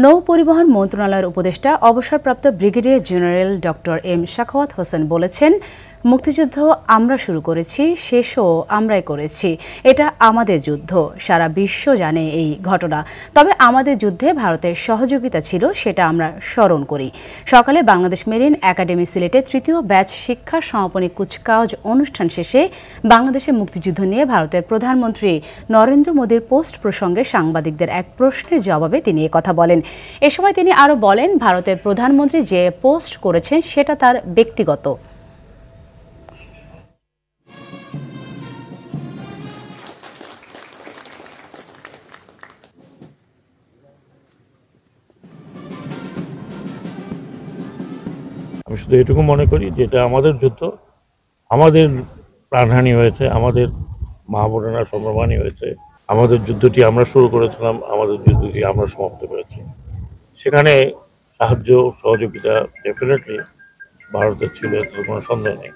নৌ পরিবহন মন্ত্রণালয়ের উপদেষ্টা অবসরপ্রাপ্ত brigadier general doctor M Sakhawat Hossain বলেছেন, মুক্তিযুদ্ধ আমরা শুরু করেছি, শেষও আমরাই করেছি। এটা আমাদের যুদ্ধ, সারা বিশ্ব জানে এই ঘটনা। তবে আমাদের যুদ্ধে ভারতের সহযোগিতা ছিল, সেটা আমরা স্মরণ করি। সকালে বাংলাদেশ মেরিন একাডেমি সিলেটে তৃতীয় ব্যাচ শিক্ষা সমাপনী কুচকাওয়াজ অনুষ্ঠান শেষে বাংলাদেশের মুক্তিযুদ্ধ নিয়ে ভারতের প্রধানমন্ত্রী নরেন্দ্র মোদীর পোস্ট প্রসঙ্গে সাংবাদিকদের এক প্রশ্নের জবাবে তিনি কথা বলেন। এ সময় তিনি আরও বলেন, ভারতের প্রধানমন্ত্রী যে পোস্ট করেছেন সেটা তার ব্যক্তিগত। আমি শুধু এটুকু মনে করি যে এটা আমাদের যুদ্ধ, আমাদের প্রাণহানি হয়েছে, আমাদের মা বোনেরা স্বর্ণহানি হয়েছে। আমাদের যুদ্ধটি আমরা শুরু করেছিলাম, আমাদের যুদ্ধটি আমরা সমাপ্ত করেছি। সেখানে সাহায্য সহযোগিতা ডেফিনেটলি ভারতের ছিল, এর কোনো সন্দেহ নেই।